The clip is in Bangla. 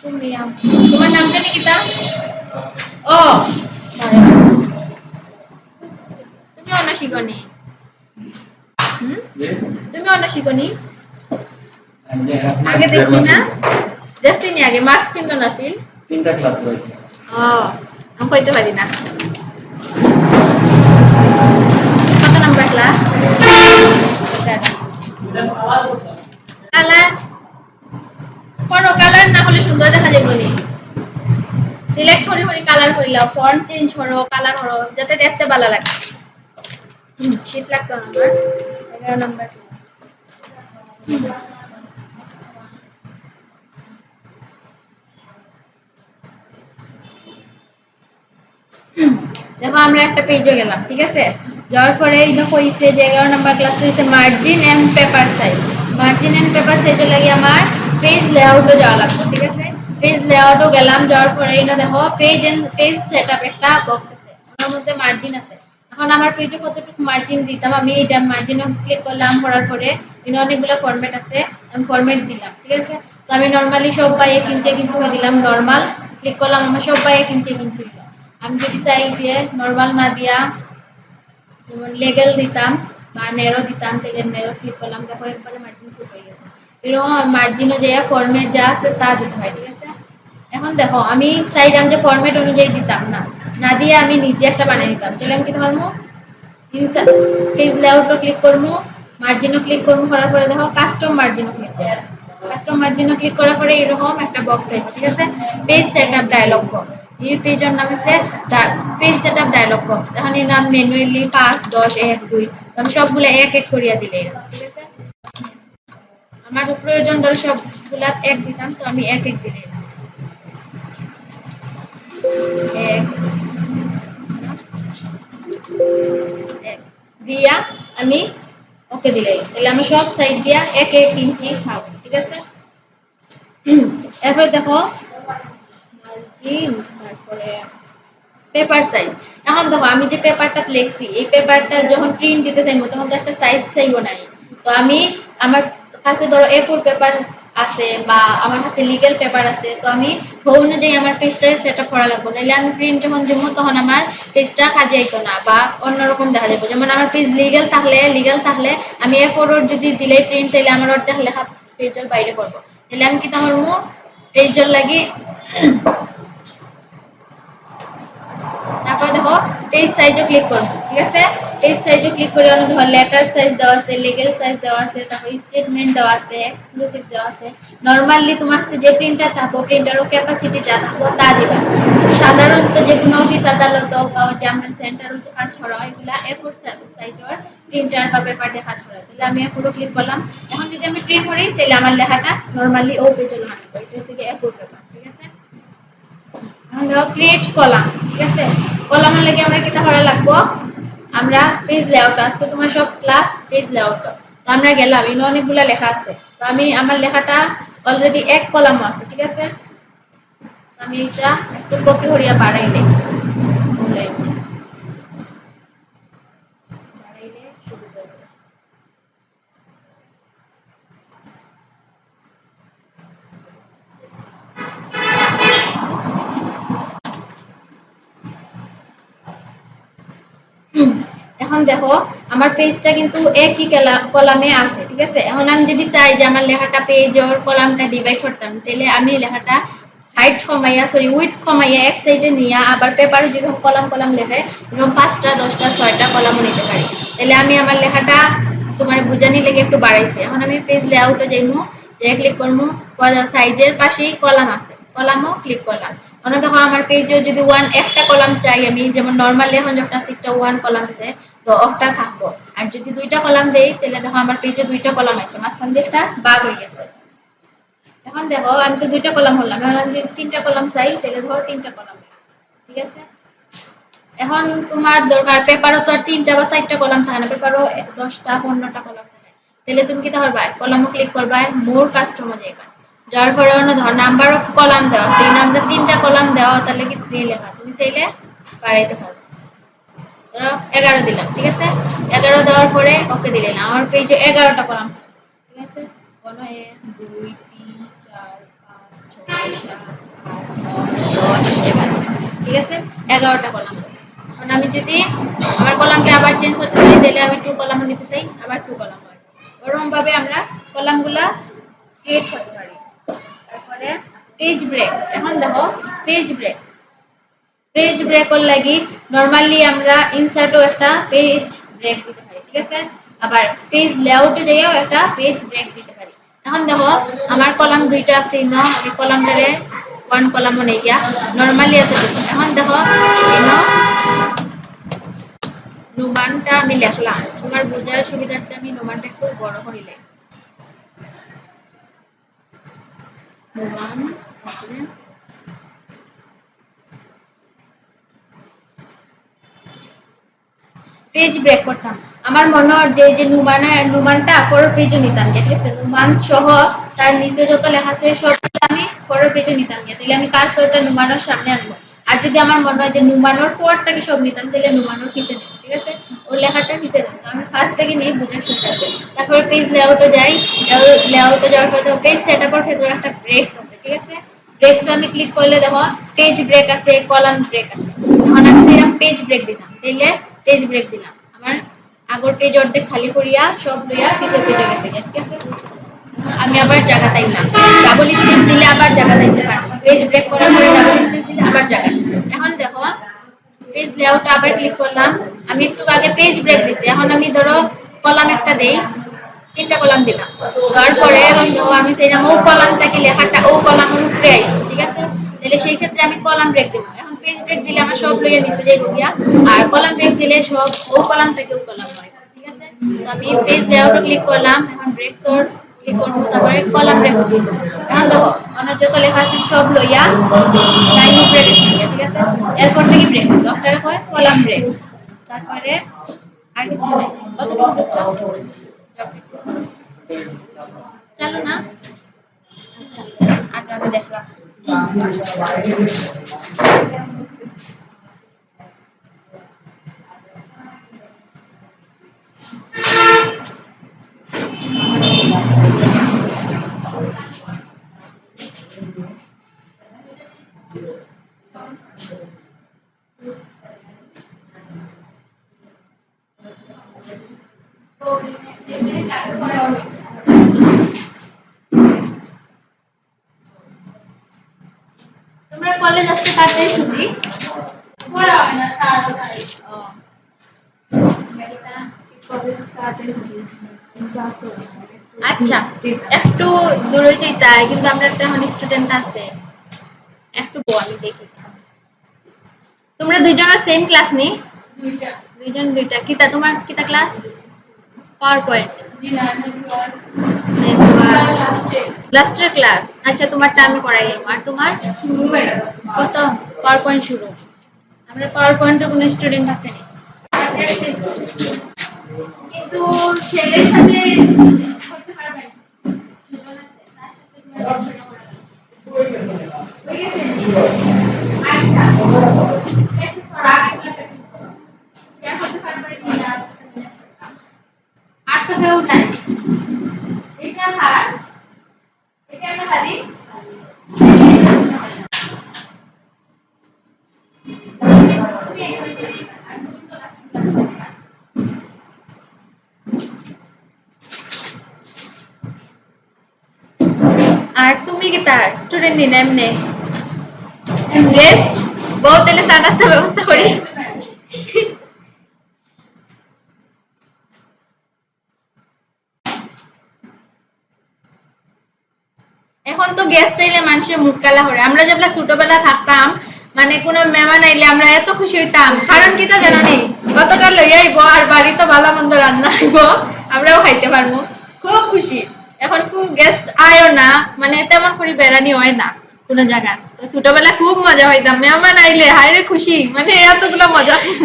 তুমি তোমার নাম জানি কি তা? ও তুমি অন্য শিখনি। তুমি অন্য শিখনি আগে দেখছি না দেখছি নি আগে মাস্ক কিন্তু নাছিল তিনটা ক্লাস রয়েছে আমি কইতে পারি না কত নাম্বার ক্লাস কালার করো কালার না হলে সুন্দর দেখা যাবে নি সিলেক্ট করে করে কালার করিলাও ফন্ট চেঞ্জ করো কালার করো যাতে দেখতে ভালো লাগে শীত লাগতো না আমার 11 নাম্বার দেখো আমরা একটা পেজে গেলাম ঠিক আছে যাওয়ার পরে এটা কইছে যে 11 নাম্বার ক্লাস হইছে margin and paper size margin and paper সাইজে লাগি আমার পেজ লেআউটও যাওয়া লাগবে ঠিক আছে পেজ লেআউটও গেলাম যাওয়ার পরে এটা দেখো পেজ সেটআপ একটা বক্স আছে ওর মধ্যে মার্জিন আছে এখন আমার পেজে কতটুকু মার্জিন দিতাম আমি এটা মার্জিনে ক্লিক করলাম করার পরে এখানে অনেকগুলো ফরম্যাট আছে আমি ফরম্যাট দিলাম ঠিক আছে তো আমি নরমালি সব বাই 1 ইঞ্চি দিলাম নরমাল ক্লিক করলাম আমার সব বাই 1 ইঞ্চি আমি যদি চাই যে নরমাল না দিয়া যেমন লেগেল দিতাম বা নেরো দিতাম তাহলে নেরো ক্লিক করলাম দেখো একবারে মার্জিন সেট হয়ে গেছে এরকম মার্জিনও যে ফরম্যাট যা আছে তা দিতে হয় ঠিক আছে এখন দেখো আমি চাইলাম যে ফরম্যাট অনুযায়ী দিতাম না না দিয়ে আমি নিজে একটা বানিয়ে দিতাম তাহলে আমি কি ধরবো পেজ লেআউটও ক্লিক করবো মার্জিনও ক্লিক করবো করার পরে দেখো কাস্টম মার্জিনও ক্লিক করবো কাস্টম মার্জিনও ক্লিক করার পরে এরকম একটা বক্স আসবে ঠিক আছে পেজ সেটআপ ডায়লগ বক্স এই পেজের নাম আছে পেজ সেটআপ ডায়লগ বক্স এখন এর নাম ম্যানুয়ালি 5 10 1 2 আমি সবগুলো এক এক করিয়া দিলে ঠিক আছে আমার প্রয়োজন ধরে সবগুলা এক দিতাম তো আমি এক এক দিলে এক দিয়া আমি ওকে দিলে তাহলে আমি সব সাইড দিয়া 1 1 ইঞ্চি খাবো ঠিক আছে এরপর দেখো মার্জিন তারপরে পেপার সাইজ এখন দেখো আমি যে পেপারটা লিখছি এই পেপারটা যখন প্রিন্ট দিতে চাইবো তখন তো একটা সাইজ চাইবো নাই তো আমি আমার কাছে ধরো A4 পেপার আছে বা আমার কাছে লিগ্যাল পেপার আছে তো আমি ওই অনুযায়ী আমার পেজটা সেটআপ করা লাগবে নাহলে আমি প্রিন্ট যখন দিব তখন আমার পেজটা কাজাইতো না বা অন্যরকম দেখা যাবে যেমন আমার পেজ লিগ্যাল থাকলে আমি A4 ওর যদি দিলে প্রিন্ট তাহলে আমার ওর দেখা লেখা পেজের বাইরে করব তাহলে আমি কি তোমার পেজের লাগি তারপর দেখো পেজ সাইজও ক্লিক করব ঠিক আছে পেজ সাইজও ক্লিক করে অন্য ধর লেটার সাইজ দেওয়া আছে লিগ্যাল সাইজ দেওয়া আছে তারপর স্টেটমেন্ট দেওয়া আছে এক্সক্লুসিভ দেওয়া আছে নরমালি তোমার কাছে যে প্রিন্টার থাকবে প্রিন্টারও ক্যাপাসিটি যা থাকবে তা দিবা সাধারণত যে কোনো অফিস আদালত বা যে আমরা সেন্টারও যে কাজ করা হয় এগুলা A4 সাইজের প্রিন্টার বা পেপার দিয়ে কাজ করা তাহলে আমি A4 ক্লিক করলাম এখন যদি আমি প্রিন্ট করি তাহলে আমার লেখাটা নরমালি ও পেজের লাগবে এটা হচ্ছে A4 পেপার ঠিক আছে এখন দেখো ক্রিয়েট কলাম ঠিক আছে কলামের লাগে আমরা কিটা করা লাগবো আমরা পেজ লেআউট আজকে তোমার সব ক্লাস পেজ লেআউট তো আমরা গেলাম এখানে অনেকগুলো লেখা আছে তো আমি আমার লেখাটা অলরেডি এক কলাম আছে ঠিক আছে আমি এটা একটু কপি করিয়া বাড়াই নেই বাড়াইলে সুবিধা হবে এখন দেখো আমার পেজটা কিন্তু একই কলামে আছে ঠিক আছে এখন আমি যদি চাই যে আমার লেখাটা পেজের কলামটা ডিভাইড করতাম তাহলে আমি লেখাটা হাইট কমাইয়া উইডথ কমাইয়া এক সাইডে নিয়ে আবার পেপারে যেরকম কলাম লেখে এরকম 5টা 10টা 6টা কলামও নিতে পারি তাহলে আমি আমার লেখাটা তোমার বুঝানি লেগে একটু বাড়াইছি এখন আমি পেজ লেআউটে যাইমু যে ক্লিক করবো সাইজের পাশেই কলাম আছে কলামও ক্লিক করলাম মানে দেখো আমার পেজে যদি একটা কলাম চাই আমি যেমন নরমালি এখন যখন একটা 1 কলাম আছে তো একটা থাকবো আর যদি 2টা কলাম দেই তাহলে দেখো আমার পেজে 2টা কলাম আছে মাঝখান দিয়ে একটা ভাগ হয়ে গেছে এখন দেখো আমি তো 2টা কলাম হলাম এখন আমি যদি 3টা কলাম চাই তাহলে ধরো 3টা কলাম ঠিক আছে এখন তোমার দরকার পেপারও তো আর 3টা বা 4টা কলাম থাকে না পেপারও 10টা 15টা কলাম থাকে তাহলে তুমি কি করবা কলামও ক্লিক করবা মোর কাস্টমার যাইবা যার পরে ধর নাম্বার অফ কলাম দেওয়া সেই নামটা 3টা কলাম দেওয়া তাহলে কি 3 লেখা তুমি চাইলে বাড়াইতে পারবে ধরো 11 দিলাম ঠিক আছে 11 দেওয়ার পরে ওকে দিলাম আমার পেজে 11টা কলাম ঠিক আছে 1 2 3 4 ঠিক আছে 11টা কলাম আছে। এখন আমি যদি আমার কলামটা আবার চেঞ্জ করতে চাই তাহলে আমি 2 কলাম নিতে চাই, আবার 2 কলাম হয়। এরকম ভাবে আমরা কলামগুলা ক্রিয়েট করতে পারি। তারপরে পেজ ব্রেক। এখন দেখো পেজ ব্রেকর লাগি নরমালি আমরা ইনসার্টও একটা পেজ ব্রেক দিতে পারি, ঠিক আছে? আবার পেজ লেআউটে যাইও একটা পেজ ব্রেক দিতে পারি। এখন দেখো আমার কলাম দুইটা আছে না, আমি কলামটারে ওয়ান কলামও নেই গিয়া নরমালি এত দিছি। এখন দেখো ইনো নুমানটা আমি লিখলাম, তোমার বোঝার সুবিধার্থে আমি নুমানটা একটু বড় করিলে নুমান পেজ ব্রেক করতাম। আমার মনে হয় যে নুমানটা পরের পেজে নিতাম, ঠিক আছে? নুমান সহ তার নিচে যত লেখা আছে সব আমি পরের পেজে নিতাম, তাহলে আমি কার্সরটা নুমানোর সামনে আনবো। আর যদি আমার মনে হয় যে নুমানোর পরটাকে সব নিতাম তাহলে নুমানোর পিছে নেব, ঠিক আছে? ওর লেখাটা পিছে নেব। আমি ফার্স্ট থেকে নিয়ে বোঝার সুবিধা আছে। তারপরে পেজ লেআউটে যাই, লেআউটে যাওয়ার পরে পেজ সেটআপের ক্ষেত্রে একটা ব্রেকস আছে, ঠিক আছে? ব্রেকস আমি ক্লিক করলে দেখো পেজ ব্রেক আছে, কলাম ব্রেক আছে। এখন আমি সেরকম পেজ ব্রেক দিলাম, তাইলে পেজ ব্রেক দিলাম, আমার আগর পেজ অর্ধেক খালি করিয়া সব লইয়া পিছের পেজে গেছে, ঠিক আছে? আমি আবার জায়গা তাইলাম, ডাবল স্পেস দিলে আবার জায়গা তাইতে পারবো। পেজ ব্রেক করার পরে ডাবল স্পেস দিলে আবার জায়গা। এখন দেখো পেজ লেআউট আবার ক্লিক করলাম, আমি একটু আগে পেজ ব্রেক দিছি, এখন আমি ধরো কলাম একটা দেই, 3টা কলাম দিলাম, তারপরে আমি চাইলাম ও কলামটাকে লেখাটা ও কলামের উপরে আইব, ঠিক আছে? তাহলে সেই ক্ষেত্রে আমি কলাম ব্রেক দেবো। এখন পেজ ব্রেক দিলে আমার সব লইয়া নিচে যাইব গিয়া, আর কলাম ব্রেক দিলে সব ও কলাম থেকে ও কলাম হয়, ঠিক আছে? তো আমি পেজ লেআউটে ক্লিক করলাম, এখন ব্রেকসর ক্লিক করব, তারপরে কলাম ব্রেক দিব। এখন দেখো অনেক যত লেখা আছে সব লইয়া লাইন উপরে গেছে, ঠিক আছে? এরপর থেকে ব্রেক দিছে, ওটারে হয় কলাম ব্রেক। তারপরে আর কিছু নেই, কতটুকু বুঝছো? চলো না, আচ্ছা আর আমি দেখলাম। তোমরা কলেজ আজকে তাড়াতাড়ি ছুটি পড়া হয় না স্যার স্যার ও মেডিটা কলেজ তাড়াতাড়ি ছুটি ক্লাস হবে। আচ্ছা একটু দূরে যেতে হয়, কিন্তু আমরা একটা এখন স্টুডেন্ট আছে একটু বল দেখি। তোমরা দুইজনের সেম ক্লাস নি? দুইজন দুইটা কিতা, তোমার কিতা ক্লাস? পাওয়ার পয়েন্ট জি না লাস্টের ক্লাস। আচ্ছা তোমারটা আমি পড়াইলাম, আর তোমার কত পাওয়ার পয়েন্ট শুরু? আমরা পাওয়ার পয়েন্টের কোনো স্টুডেন্ট আছে না, কিন্তু ছেলের সাথে করতে পারবেন আচ্ছা আর তো কেউ নাই, এটা হার এটা একটা খালি আর তুমি কি তার স্টুডেন্ট নি এমনে গেস্ট বউ, তাহলে চা নাস্তা ব্যবস্থা করি। এখন তো গেস্ট আইলে মানুষের মুখ কালা করে। আমরা যেগুলা ছোটবেলা থাকতাম মানে কোনো মেহমান আইলে আমরা এত খুশি হইতাম, কারণ কি তো জানো নি কতটা লইয়া আইব আর বাড়ি তো ভালো মন্দ রান্না আইব, আমরাও খাইতে পারবো, খুব খুশি। এখন খুব গেস্ট আয়ও না, মানে তেমন করে বেড়ানি হয় না কোনো জায়গা। তো ছোটবেলা খুব মজা হইতাম, মেহমান আইলে হায়রে খুশি, মানে এতগুলো মজা হইব।